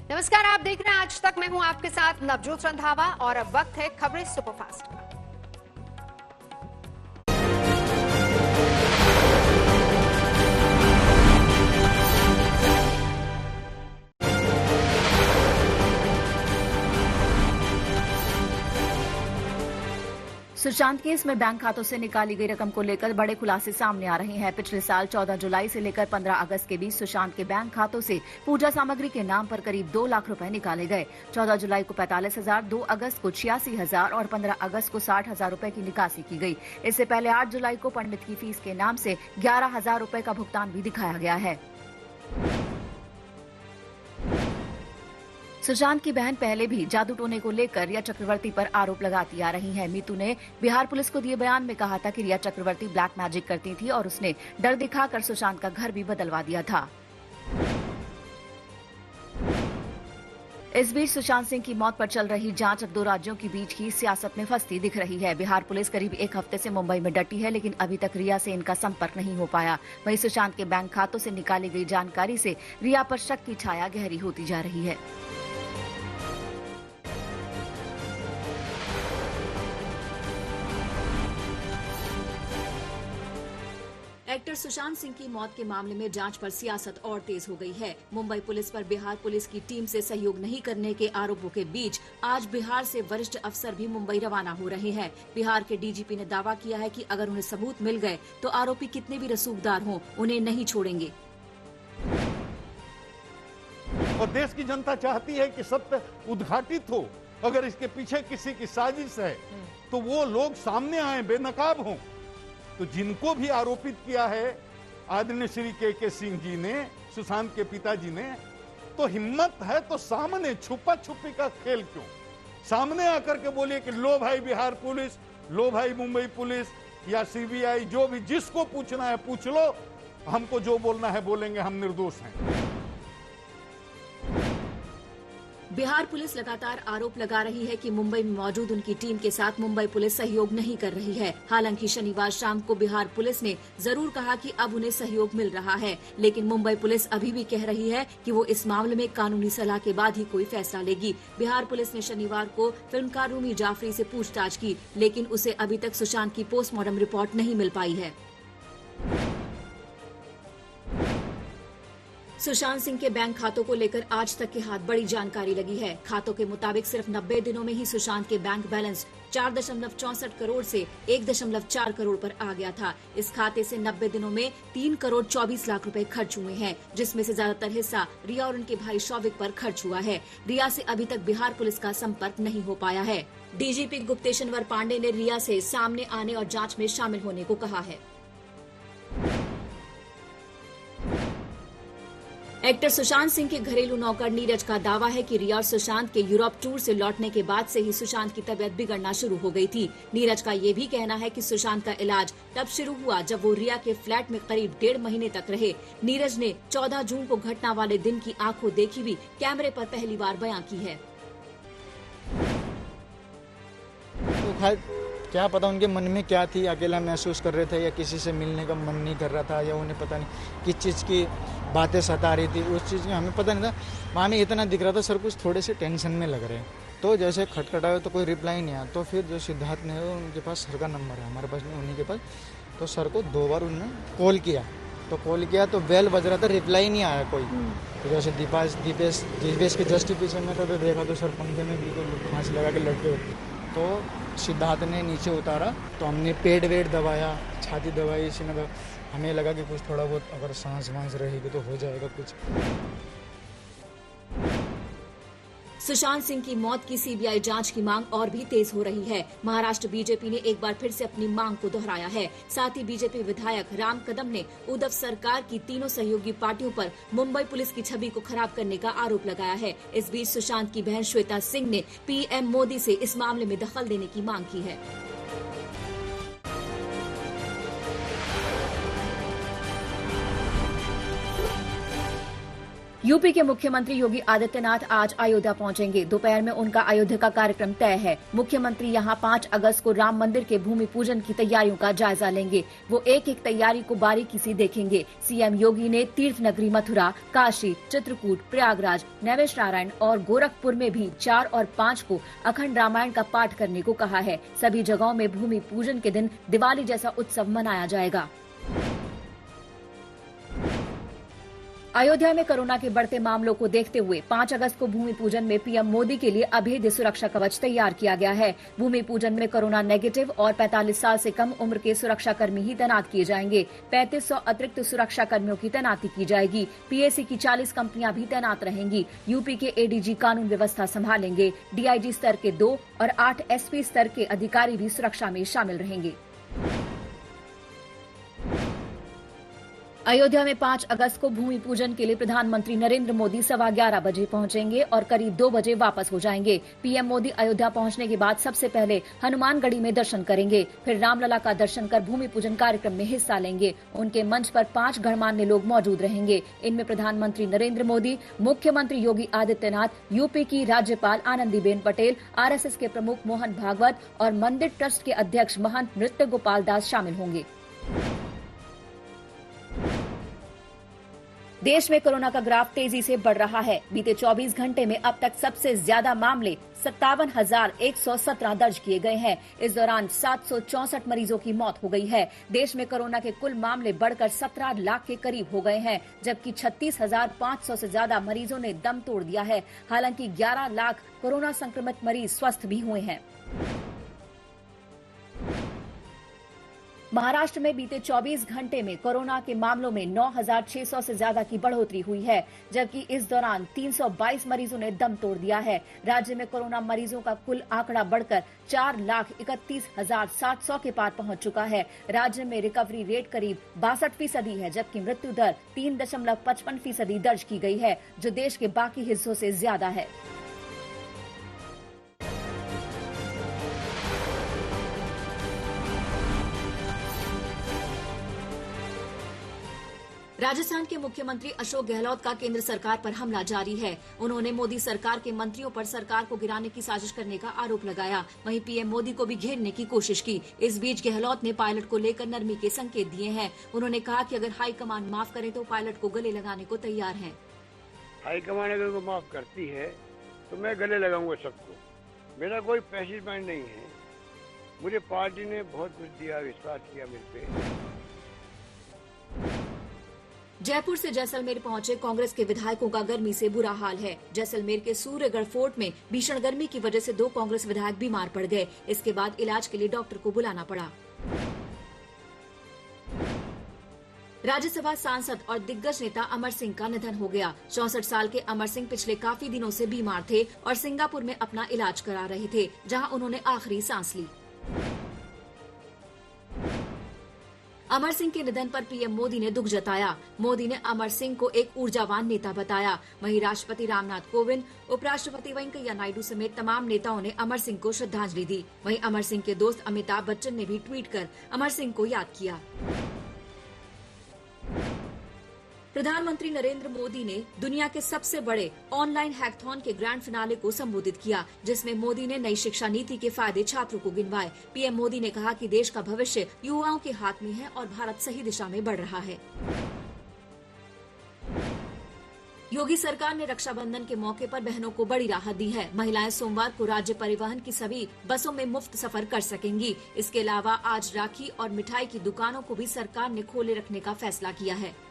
नमस्कार, आप देख रहे हैं आज तक। मैं हूं आपके साथ नवजोत रंधावा और अब वक्त है खबरें सुपरफास्ट का। सुशांत केस में बैंक खातों से निकाली गई रकम को लेकर बड़े खुलासे सामने आ रहे हैं। पिछले साल 14 जुलाई से लेकर 15 अगस्त के बीच सुशांत के बैंक खातों से पूजा सामग्री के नाम पर करीब 2 लाख रुपए निकाले गए। 14 जुलाई को 45,000, 2 अगस्त को 86,000 और 15 अगस्त को 60,000 रुपए की निकासी की गई। इससे पहले 8 जुलाई को पंडित की फीस के नाम से 11,000 रुपए का भुगतान भी दिखाया गया है। सुशांत की बहन पहले भी जादू टोने को लेकर रिया चक्रवर्ती पर आरोप लगाती आ रही हैं। मीतू ने बिहार पुलिस को दिए बयान में कहा था कि रिया चक्रवर्ती ब्लैक मैजिक करती थी और उसने डर दिखाकर सुशांत का घर भी बदलवा दिया था। इस बीच सुशांत सिंह की मौत पर चल रही जांच अब 2 राज्यों के बीच की सियासत में फंसती दिख रही है। बिहार पुलिस करीब 1 हफ्ते से मुंबई में डटी है, लेकिन अभी तक रिया से इनका संपर्क नहीं हो पाया। वहीं सुशांत के बैंक खातों से निकाली गई जानकारी से रिया पर शक की छाया गहरी होती जा रही है। एक्टर सुशांत सिंह की मौत के मामले में जांच पर सियासत और तेज हो गई है। मुंबई पुलिस पर बिहार पुलिस की टीम से सहयोग नहीं करने के आरोपों के बीच आज बिहार से वरिष्ठ अफसर भी मुंबई रवाना हो रहे हैं। बिहार के डीजीपी ने दावा किया है कि अगर उन्हें सबूत मिल गए तो आरोपी कितने भी रसूखदार हों, उन्हें नहीं छोड़ेंगे। और देश की जनता चाहती है कि सत्य उद्घाटित हो। अगर इसके पीछे किसी की साजिश है तो वो लोग सामने आए, बेनकाब हों। तो जिनको भी आरोपित किया है आदरणीय श्री के सिंह जी ने, सुशांत के पिताजी ने, तो हिम्मत है तो सामने, छुपा छुपी का खेल क्यों? सामने आकर के बोलिए कि लो भाई बिहार पुलिस, लो भाई मुंबई पुलिस या सीबीआई, जो भी जिसको पूछना है पूछ लो, हमको जो बोलना है बोलेंगे, हम निर्दोष हैं। बिहार पुलिस लगातार आरोप लगा रही है कि मुंबई में मौजूद उनकी टीम के साथ मुंबई पुलिस सहयोग नहीं कर रही है। हालांकि शनिवार शाम को बिहार पुलिस ने जरूर कहा कि अब उन्हें सहयोग मिल रहा है, लेकिन मुंबई पुलिस अभी भी कह रही है कि वो इस मामले में कानूनी सलाह के बाद ही कोई फैसला लेगी। बिहार पुलिस ने शनिवार को फिल्मकार रूमी जाफरी से पूछताछ की, लेकिन उसे अभी तक सुशांत की पोस्टमार्टम रिपोर्ट नहीं मिल पाई है। सुशांत सिंह के बैंक खातों को लेकर आज तक के हाथ बड़ी जानकारी लगी है। खातों के मुताबिक सिर्फ 90 दिनों में ही सुशांत के बैंक बैलेंस 4.64 करोड़ से 1.4 करोड़ पर आ गया था। इस खाते से 90 दिनों में 3 करोड़ 24 लाख रुपए खर्च हुए हैं, जिसमें से ज्यादातर हिस्सा रिया और उनके भाई शौविक पर खर्च हुआ है। रिया से अभी तक बिहार पुलिस का संपर्क नहीं हो पाया है। डीजीपी गुप्तेश्वर पांडे ने रिया से सामने आने और जाँच में शामिल होने को कहा है। एक्टर सुशांत सिंह के घरेलू नौकर नीरज का दावा है कि रिया और सुशांत के यूरोप टूर से लौटने के बाद से ही सुशांत की तबीयत बिगड़ना शुरू हो गई थी। नीरज का ये भी कहना है कि सुशांत का इलाज तब शुरू हुआ जब वो रिया के फ्लैट में करीब 1.5 महीने तक रहे। नीरज ने 14 जून को घटना वाले दिन की आंखों देखी भी कैमरे पर पहली बार बयां की है। क्या पता उनके मन में क्या थी, अकेला महसूस कर रहे थे या किसी से मिलने का मन नहीं कर रहा था, या उन्हें पता नहीं किस चीज़ की बातें सता रही थी, उस चीज़ में हमें पता नहीं था। वहाँ में इतना दिख रहा था सर कुछ थोड़े से टेंशन में लग रहे हैं। तो जैसे खटखटाए तो कोई रिप्लाई नहीं आया, तो फिर जो सिद्धार्थ ने उनके पास सर का नंबर है, हमारे पास नहीं, उन्हीं के पास, तो सर को 2 बार उन्होंने कॉल किया तो बेल बज रहा था, रिप्लाई नहीं आया कोई। तो जैसे दीपेश के जस्ट पीछे में तो देखा तो सर पंखे में बिल्कुल फांसी लगा के लटके। तो सिद्धार्थ ने नीचे उतारा तो हमने पेट वेट दबाया, छाती दबाई, इसी में हमें लगा कि कुछ थोड़ा बहुत अगर सांस वांस रहेगी तो हो जाएगा कुछ। सुशांत सिंह की मौत की सीबीआई जांच की मांग और भी तेज हो रही है। महाराष्ट्र बीजेपी ने एक बार फिर से अपनी मांग को दोहराया है। साथ ही बीजेपी विधायक राम कदम ने उद्धव सरकार की तीनों सहयोगी पार्टियों पर मुंबई पुलिस की छवि को खराब करने का आरोप लगाया है। इस बीच सुशांत की बहन श्वेता सिंह ने पीएम मोदी से इस मामले में दखल देने की मांग की है। यूपी के मुख्यमंत्री योगी आदित्यनाथ आज अयोध्या पहुंचेंगे। दोपहर में उनका अयोध्या का कार्यक्रम तय है। मुख्यमंत्री यहां 5 अगस्त को राम मंदिर के भूमि पूजन की तैयारियों का जायजा लेंगे। वो एक एक तैयारी को बारीकी से देखेंगे। सीएम योगी ने तीर्थ नगरी मथुरा, काशी, चित्रकूट, प्रयागराज, नैमिष नारायण और गोरखपुर में भी 4 और 5 को अखंड रामायण का पाठ करने को कहा है। सभी जगहों में भूमि पूजन के दिन दिवाली जैसा उत्सव मनाया जाएगा। अयोध्या में कोरोना के बढ़ते मामलों को देखते हुए 5 अगस्त को भूमि पूजन में पीएम मोदी के लिए अभेद्य सुरक्षा कवच तैयार किया गया है। भूमि पूजन में कोरोना नेगेटिव और 45 साल से कम उम्र के सुरक्षा कर्मी ही तैनात किए जाएंगे। 3500 अतिरिक्त सुरक्षा कर्मियों की तैनाती की जाएगी। पीएसी की 40 कंपनियां भी तैनात रहेंगी। यूपी के एडीजी कानून व्यवस्था संभालेंगे। डीआईजी स्तर के 2 और 8 एसपी स्तर के अधिकारी भी सुरक्षा में शामिल रहेंगे। अयोध्या में 5 अगस्त को भूमि पूजन के लिए प्रधानमंत्री नरेंद्र मोदी 11:15 बजे पहुंचेंगे और करीब 2 बजे वापस हो जाएंगे। पीएम मोदी अयोध्या पहुंचने के बाद सबसे पहले हनुमानगढ़ी में दर्शन करेंगे। फिर रामलला का दर्शन कर भूमि पूजन कार्यक्रम में हिस्सा लेंगे। उनके मंच पर 5 गणमान्य लोग मौजूद रहेंगे। इनमें प्रधानमंत्री नरेंद्र मोदी, मुख्यमंत्री योगी आदित्यनाथ, यूपी की राज्यपाल आनंदीबेन पटेल, आरएसएस के प्रमुख मोहन भागवत और मंदिर ट्रस्ट के अध्यक्ष महंत नृत्य गोपाल दास शामिल होंगे। देश में कोरोना का ग्राफ तेजी से बढ़ रहा है। बीते 24 घंटे में अब तक सबसे ज्यादा मामले 57,117 दर्ज किए गए हैं। इस दौरान 764 मरीजों की मौत हो गई है। देश में कोरोना के कुल मामले बढ़कर 17 लाख के करीब हो गए हैं, जबकि 36,500 से ज्यादा मरीजों ने दम तोड़ दिया है। हालांकि 11 लाख कोरोना संक्रमित मरीज स्वस्थ भी हुए हैं। महाराष्ट्र में बीते 24 घंटे में कोरोना के मामलों में 9,600 से ज्यादा की बढ़ोतरी हुई है, जबकि इस दौरान 322 मरीजों ने दम तोड़ दिया है। राज्य में कोरोना मरीजों का कुल आंकड़ा बढ़कर 4,31,700 के पार पहुंच चुका है। राज्य में रिकवरी रेट करीब 62% है, जबकि मृत्यु दर 3.55% दर्ज की गई है, जो देश के बाकी हिस्सों से ज्यादा है। राजस्थान के मुख्यमंत्री अशोक गहलोत का केंद्र सरकार पर हमला जारी है। उन्होंने मोदी सरकार के मंत्रियों पर सरकार को गिराने की साजिश करने का आरोप लगाया। वहीं पीएम मोदी को भी घेरने की कोशिश की। इस बीच गहलोत ने पायलट को लेकर नरमी के संकेत दिए हैं। उन्होंने कहा कि अगर हाईकमान माफ करे तो पायलट को गले लगाने को तैयार है। हाईकमान अगर वो माफ करती है तो मैं गले लगाऊंगा सबको। मेरा कोई पैसिव माइंड नहीं है। मुझे पार्टी ने बहुत कुछ दिया, विश्वास किया मेरे पे। जयपुर से जैसलमेर पहुंचे कांग्रेस के विधायकों का गर्मी से बुरा हाल है। जैसलमेर के सूर्यगढ़ फोर्ट में भीषण गर्मी की वजह से 2 कांग्रेस विधायक बीमार पड़ गए। इसके बाद इलाज के लिए डॉक्टर को बुलाना पड़ा। राज्यसभा सांसद और दिग्गज नेता अमर सिंह का निधन हो गया। 64 साल के अमर सिंह पिछले काफी दिनों से बीमार थे और सिंगापुर में अपना इलाज करा रहे थे, जहां उन्होंने आखिरी सांस ली। अमर सिंह के निधन पर पीएम मोदी ने दुख जताया। मोदी ने अमर सिंह को एक ऊर्जावान नेता बताया। वहीं राष्ट्रपति रामनाथ कोविंद, उपराष्ट्रपति वेंकैया नायडू समेत तमाम नेताओं ने अमर सिंह को श्रद्धांजलि दी। वहीं अमर सिंह के दोस्त अमिताभ बच्चन ने भी ट्वीट कर अमर सिंह को याद किया। प्रधानमंत्री नरेंद्र मोदी ने दुनिया के सबसे बड़े ऑनलाइन हैकथॉन के ग्रैंड फिनाले को संबोधित किया, जिसमें मोदी ने नई शिक्षा नीति के फायदे छात्रों को गिनवाए। पीएम मोदी ने कहा कि देश का भविष्य युवाओं के हाथ में है और भारत सही दिशा में बढ़ रहा है। योगी सरकार ने रक्षाबंधन के मौके पर बहनों को बड़ी राहत दी है। महिलाएं सोमवार को राज्य परिवहन की सभी बसों में मुफ्त सफर कर सकेंगी। इसके अलावा आज राखी और मिठाई की दुकानों को भी सरकार ने खोले रखने का फैसला किया है।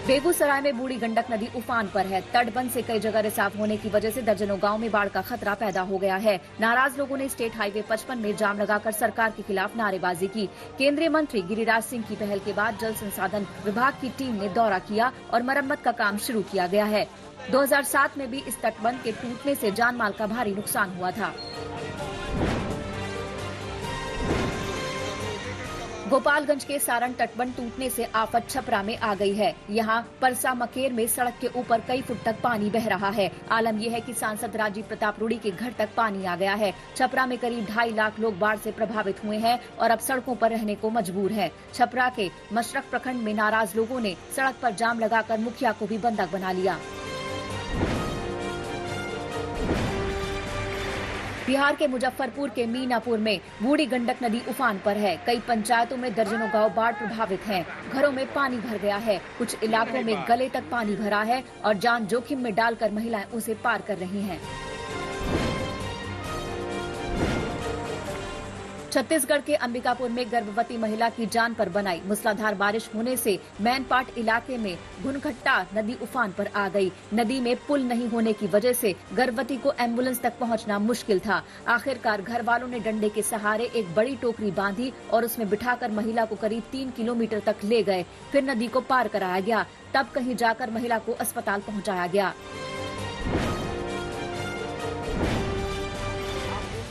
बेगूसराय में बूढ़ी गंडक नदी उफान पर है। तटबंध से कई जगह रिसाव होने की वजह से दर्जनों गांव में बाढ़ का खतरा पैदा हो गया है। नाराज लोगों ने स्टेट हाईवे 55 में जाम लगाकर सरकार के खिलाफ नारेबाजी की। केंद्रीय मंत्री गिरिराज सिंह की पहल के बाद जल संसाधन विभाग की टीम ने दौरा किया और मरम्मत का काम शुरू किया गया है। 2007 में भी इस तटबंध के टूटने से जानमाल का भारी नुकसान हुआ था। गोपालगंज के सारण तटबंध टूटने से आफत छपरा में आ गई है। यहाँ परसा मकेर में सड़क के ऊपर कई फुट तक पानी बह रहा है। आलम यह है कि सांसद राजीव प्रताप रूडी के घर तक पानी आ गया है। छपरा में करीब 2.5 लाख लोग बाढ़ से प्रभावित हुए हैं और अब सड़कों पर रहने को मजबूर हैं। छपरा के मशरक प्रखंड में नाराज लोगों ने सड़क पर जाम लगाकर मुखिया को भी बंधक बना लिया। बिहार के मुजफ्फरपुर के मीनापुर में बूढ़ी गंडक नदी उफान पर है। कई पंचायतों में दर्जनों गांव बाढ़ प्रभावित हैं। घरों में पानी भर गया है। कुछ इलाकों में गले तक पानी भरा है और जान जोखिम में डालकर महिलाएं उसे पार कर रही हैं। छत्तीसगढ़ के अंबिकापुर में गर्भवती महिला की जान पर बनाई। मूसलाधार बारिश होने से मैनपाट इलाके में घुनघट्टा नदी उफान पर आ गई। नदी में पुल नहीं होने की वजह से गर्भवती को एम्बुलेंस तक पहुंचना मुश्किल था। आखिरकार घर वालों ने डंडे के सहारे एक बड़ी टोकरी बांधी और उसमें बिठाकर महिला को करीब 3 किलोमीटर तक ले गए। फिर नदी को पार कराया गया। तब कहीं जाकर महिला को अस्पताल पहुंचाया गया।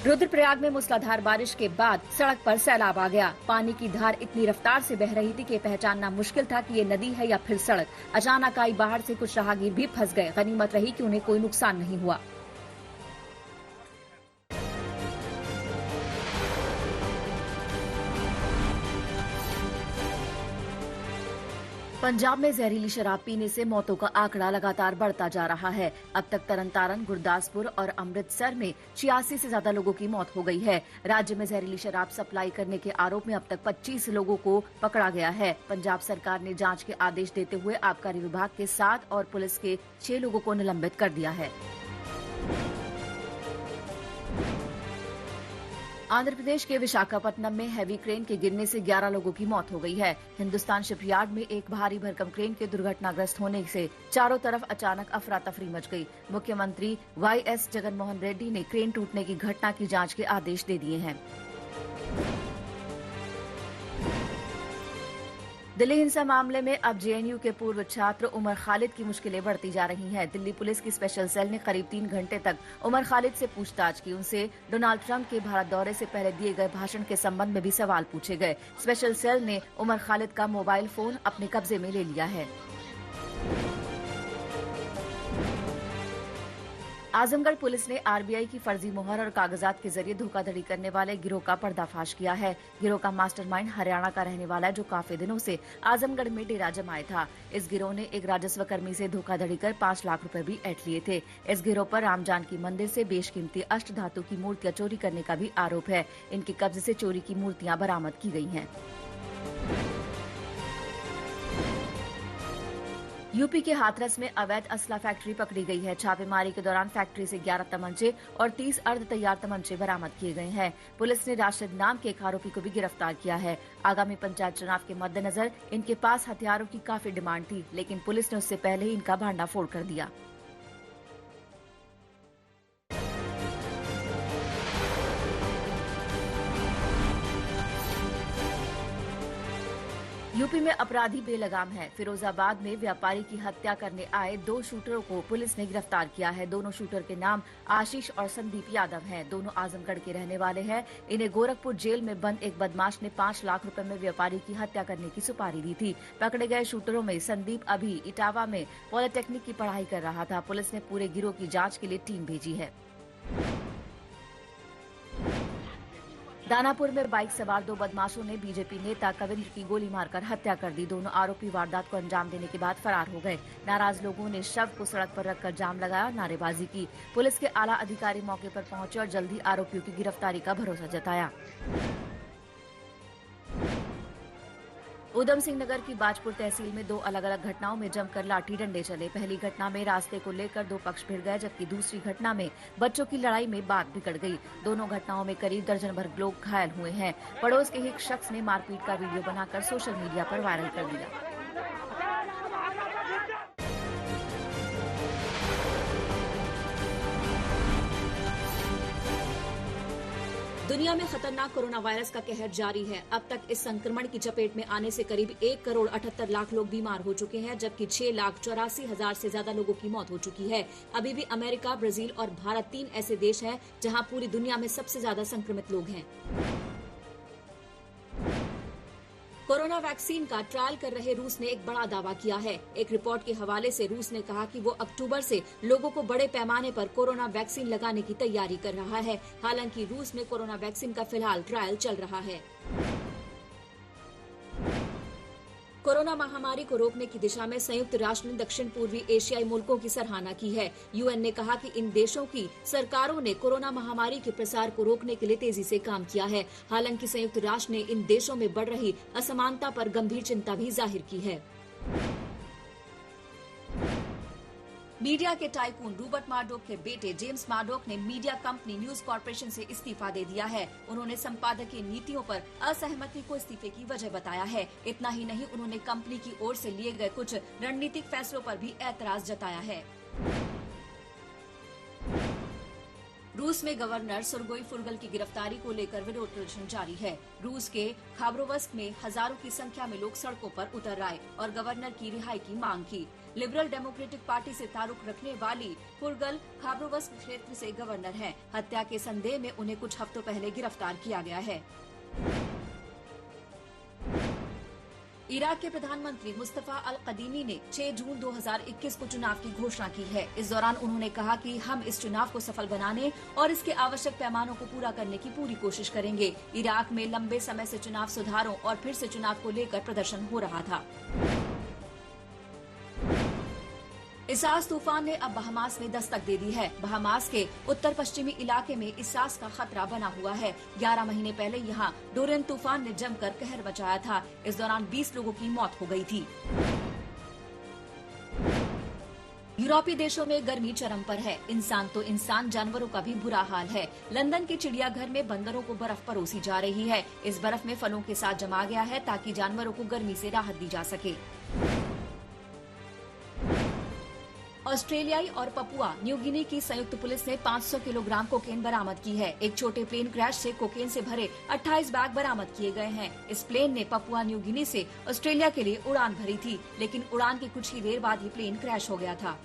रुद्रप्रयाग में मूसलाधार बारिश के बाद सड़क पर सैलाब आ गया। पानी की धार इतनी रफ्तार से बह रही थी कि पहचानना मुश्किल था कि ये नदी है या फिर सड़क। अचानक आई बाढ़ से कुछ राहगीर भी फंस गए। गनीमत रही कि उन्हें कोई नुकसान नहीं हुआ। पंजाब में जहरीली शराब पीने से मौतों का आंकड़ा लगातार बढ़ता जा रहा है। अब तक तरनतारन, गुरदासपुर और अमृतसर में 86 से ज्यादा लोगों की मौत हो गई है। राज्य में जहरीली शराब सप्लाई करने के आरोप में अब तक 25 लोगों को पकड़ा गया है। पंजाब सरकार ने जांच के आदेश देते हुए आबकारी विभाग के 7 और पुलिस के 6 लोगों को निलंबित कर दिया है। आंध्र प्रदेश के विशाखापट्टनम में हैवी क्रेन के गिरने से 11 लोगों की मौत हो गई है। हिंदुस्तान शिपयार्ड में एक भारी भरकम क्रेन के दुर्घटनाग्रस्त होने से चारों तरफ अचानक अफरा तफरी मच गई। मुख्यमंत्री YS जगनमोहन रेड्डी ने क्रेन टूटने की घटना की जांच के आदेश दे दिए हैं। दिल्ली हिंसा मामले में अब JNU के पूर्व छात्र उमर खालिद की मुश्किलें बढ़ती जा रही हैं। दिल्ली पुलिस की स्पेशल सेल ने करीब 3 घंटे तक उमर खालिद से पूछताछ की। उनसे डोनाल्ड ट्रंप के भारत दौरे से पहले दिए गए भाषण के संबंध में भी सवाल पूछे गए। स्पेशल सेल ने उमर खालिद का मोबाइल फोन अपने कब्जे में ले लिया है। आजमगढ़ पुलिस ने RBI की फर्जी मोहर और कागजात के जरिए धोखाधड़ी करने वाले गिरोह का पर्दाफाश किया है। गिरोह का मास्टरमाइंड हरियाणा का रहने वाला है, जो काफी दिनों से आजमगढ़ में डेरा जमाए था। इस गिरोह ने एक राजस्व कर्मी से धोखाधड़ी कर 5 लाख रुपए भी ऐंठ लिए थे। इस गिरोह पर राम जानकी मंदिर से बेशकीमती अष्टधातु की मूर्तियां चोरी करने का भी आरोप है। इनके कब्जे से चोरी की मूर्तियां बरामद की गई हैं। यूपी के हाथरस में अवैध असला फैक्ट्री पकड़ी गई है। छापेमारी के दौरान फैक्ट्री से 11 तमंचे और 30 अर्ध तैयार तमंचे बरामद किए गए हैं। पुलिस ने राशिद नाम के एक आरोपी को भी गिरफ्तार किया है। आगामी पंचायत चुनाव के मद्देनजर इनके पास हथियारों की काफी डिमांड थी, लेकिन पुलिस ने उससे पहले ही इनका भांडाफोड़ कर दिया। यूपी में अपराधी बेलगाम है। फिरोजाबाद में व्यापारी की हत्या करने आए 2 शूटरों को पुलिस ने गिरफ्तार किया है। दोनों शूटर के नाम आशीष और संदीप यादव हैं। दोनों आजमगढ़ के रहने वाले हैं। इन्हें गोरखपुर जेल में बंद एक बदमाश ने 5 लाख रुपए में व्यापारी की हत्या करने की सुपारी दी थी। पकड़े गए शूटरों में संदीप अभी इटावा में पॉलिटेक्निक की पढ़ाई कर रहा था। पुलिस ने पूरे गिरोह की जाँच के लिए टीम भेजी है। दानापुर में बाइक सवार 2 बदमाशों ने बीजेपी नेता कविंद्र की गोली मारकर हत्या कर दी। दोनों आरोपी वारदात को अंजाम देने के बाद फरार हो गए। नाराज लोगों ने शव को सड़क पर रखकर जाम लगाया और नारेबाजी की। पुलिस के आला अधिकारी मौके पर पहुंचे और जल्दी आरोपियों की गिरफ्तारी का भरोसा जताया। उधम सिंह नगर की बाजपुर तहसील में 2 अलग अलग घटनाओं में जमकर लाठी डंडे चले। पहली घटना में रास्ते को लेकर 2 पक्ष भिड़ गए, जबकि दूसरी घटना में बच्चों की लड़ाई में बात बिगड़ गई। दोनों घटनाओं में करीब दर्जन भर लोग घायल हुए हैं। पड़ोस के एक शख्स ने मारपीट का वीडियो बनाकर सोशल मीडिया पर वायरल कर दिया। दुनिया में खतरनाक कोरोना वायरस का कहर जारी है। अब तक इस संक्रमण की चपेट में आने से करीब 1 करोड़ 78 लाख लोग बीमार हो चुके हैं, जबकि 6,84,000 से ज्यादा लोगों की मौत हो चुकी है। अभी भी अमेरिका, ब्राजील और भारत 3 ऐसे देश हैं जहां पूरी दुनिया में सबसे ज्यादा संक्रमित लोग हैं। कोरोना वैक्सीन का ट्रायल कर रहे रूस ने एक बड़ा दावा किया है। एक रिपोर्ट के हवाले से रूस ने कहा कि वो अक्टूबर से लोगों को बड़े पैमाने पर कोरोना वैक्सीन लगाने की तैयारी कर रहा है। हालांकि रूस में कोरोना वैक्सीन का फिलहाल ट्रायल चल रहा है। कोरोना महामारी को रोकने की दिशा में संयुक्त राष्ट्र ने दक्षिण पूर्वी एशियाई मुल्कों की सराहना की है। यूएन ने कहा कि इन देशों की सरकारों ने कोरोना महामारी के प्रसार को रोकने के लिए तेजी से काम किया है। हालांकि संयुक्त राष्ट्र ने इन देशों में बढ़ रही असमानता पर गंभीर चिंता भी जाहिर की है। मीडिया के टाइकून रूपर्ट मर्डॉक के बेटे जेम्स मर्डॉक ने मीडिया कंपनी न्यूज कॉर्पोरेशन से इस्तीफा दे दिया है। उन्होंने संपादकीय नीतियों पर असहमति को इस्तीफे की वजह बताया है। इतना ही नहीं, उन्होंने कंपनी की ओर से लिए गए कुछ रणनीतिक फैसलों पर भी ऐतराज जताया है। रूस में गवर्नर सर्गेई फुर्गल की गिरफ्तारी को लेकर विरोध प्रदर्शन जारी है। रूस के खाबरोवस्क में हजारों की संख्या में लोग सड़कों पर उतर आए और गवर्नर की रिहाई की मांग की। लिबरल डेमोक्रेटिक पार्टी से ताल्लुक रखने वाली फुर्गल खाबरोवस्क क्षेत्र से गवर्नर हैं। हत्या के संदेह में उन्हें कुछ हफ्तों पहले गिरफ्तार किया गया है। इराक के प्रधानमंत्री मुस्तफा अल कदीमी ने 6 जून 2021 को चुनाव की घोषणा की है। इस दौरान उन्होंने कहा कि हम इस चुनाव को सफल बनाने और इसके आवश्यक पैमानों को पूरा करने की पूरी कोशिश करेंगे। इराक में लंबे समय से चुनाव सुधारों और फिर से चुनाव को लेकर प्रदर्शन हो रहा था। इसास तूफान ने अब बहामास में दस्तक दे दी है। बहामास के उत्तर पश्चिमी इलाके में इसास का खतरा बना हुआ है। 11 महीने पहले यहाँ डोरियन तूफान ने जमकर कहर मचाया था। इस दौरान 20 लोगों की मौत हो गई थी। यूरोपीय देशों में गर्मी चरम पर है। इंसान तो इंसान, जानवरों का भी बुरा हाल है। लंदन के चिड़ियाघर में बंदरों को बर्फ परोसी जा रही है। इस बर्फ में फलों के साथ जमा गया है ताकि जानवरों को गर्मी से राहत दी जा सके। ऑस्ट्रेलियाई और पपुआ न्यू गिनी की संयुक्त पुलिस ने 500 किलोग्राम कोकेन बरामद की है। एक छोटे प्लेन क्रैश से कोकेन से भरे 28 बैग बरामद किए गए हैं। इस प्लेन ने पपुआ न्यू गिनी से ऑस्ट्रेलिया के लिए उड़ान भरी थी, लेकिन उड़ान की कुछ ही देर बाद ही प्लेन क्रैश हो गया था।